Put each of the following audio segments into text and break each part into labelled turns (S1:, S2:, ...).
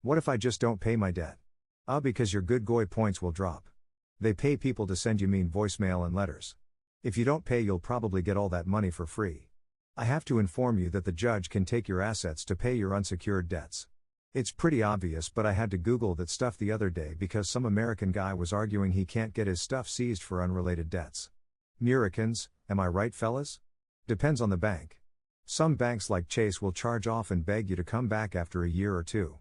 S1: What if I just don't pay my debt? Because your good goy points will drop. They pay people to send you mean voicemail and letters. If you don't pay, you'll probably get all that money for free. I have to inform you that the judge can take your assets to pay your unsecured debts. It's pretty obvious, but I had to Google that stuff the other day because some American guy was arguing he can't get his stuff seized for unrelated debts. Americans, am I right, fellas? Depends on the bank. Some banks like Chase will charge off and beg you to come back after a year or two.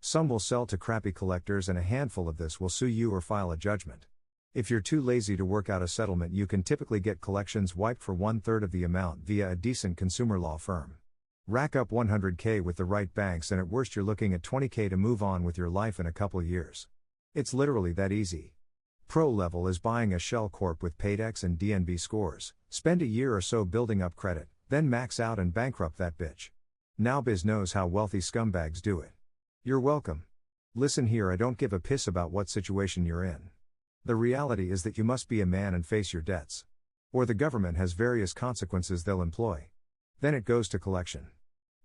S1: Some will sell to crappy collectors, and a handful of this will sue you or file a judgment. If you're too lazy to work out a settlement, you can typically get collections wiped for 1/3 of the amount via a decent consumer law firm. Rack up $100K with the right banks, and at worst you're looking at $20K to move on with your life in a couple years. It's literally that easy. Pro level is buying a shell corp with Paydex and DNB scores, spend a year or so building up credit, then max out and bankrupt that bitch. Now biz knows how wealthy scumbags do it. You're welcome. Listen here, I don't give a piss about what situation you're in. The reality is that you must be a man and face your debts. Or the government has various consequences they'll employ. Then it goes to collection.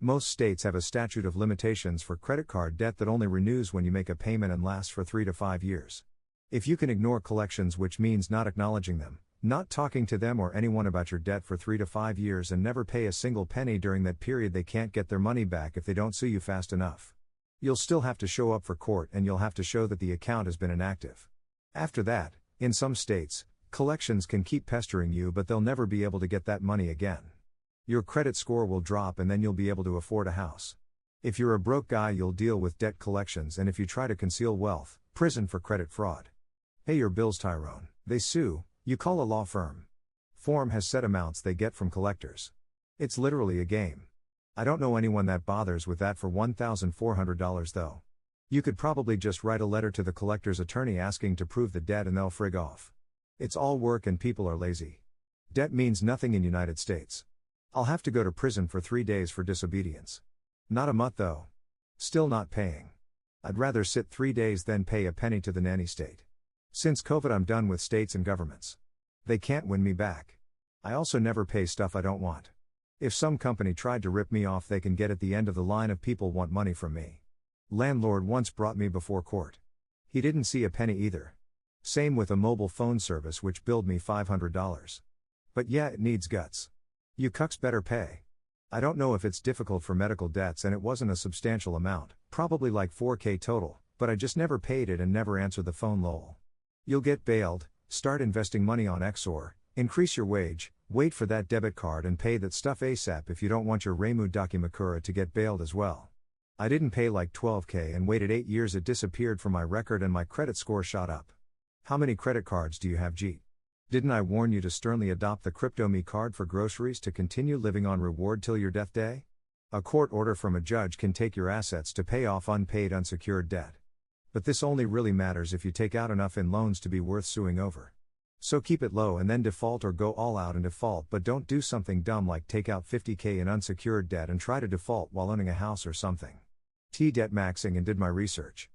S1: Most states have a statute of limitations for credit card debt that only renews when you make a payment and lasts for 3 to 5 years. If you can ignore collections, which means not acknowledging them, not talking to them or anyone about your debt for 3 to 5 years, and never pay a single penny during that period, they can't get their money back if they don't sue you fast enough. You'll still have to show up for court, and you'll have to show that the account has been inactive. After that, in some states, collections can keep pestering you, but they'll never be able to get that money again. Your credit score will drop, and then you'll be able to afford a house. If you're a broke guy, you'll deal with debt collections, and if you try to conceal wealth, prison for credit fraud. Pay your bills, Tyrone. They sue, you call a law firm. Form has set amounts they get from collectors. It's literally a game. I don't know anyone that bothers with that for $1,400 though. You could probably just write a letter to the collector's attorney asking to prove the debt, and they'll frig off. It's all work and people are lazy. Debt means nothing in United States. I'll have to go to prison for 3 days for disobedience. Not a month though. Still not paying. I'd rather sit 3 days than pay a penny to the nanny state. Since COVID, I'm done with states and governments. They can't win me back. I also never pay stuff I don't want. If some company tried to rip me off, they can get at the end of the line of people want money from me. Landlord once brought me before court. He didn't see a penny either. Same with a mobile phone service which billed me $500. But yeah, it needs guts. You cucks better pay. I don't know if it's difficult for medical debts, and it wasn't a substantial amount, probably like $4K total, but I just never paid it and never answered the phone, lol. You'll get bailed, start investing money on XOR, increase your wage, wait for that debit card and pay that stuff ASAP if you don't want your Remu Dakimakura to get bailed as well. I didn't pay like $12K and waited 8 years, it disappeared from my record and my credit score shot up. How many credit cards do you have, Jeet? Didn't I warn you to sternly adopt the CryptoMe card for groceries to continue living on reward till your death day? A court order from a judge can take your assets to pay off unpaid unsecured debt. But this only really matters if you take out enough in loans to be worth suing over. So keep it low and then default, or go all out and default, but don't do something dumb like take out $50K in unsecured debt and try to default while owning a house or something. Debt maxing and did my research.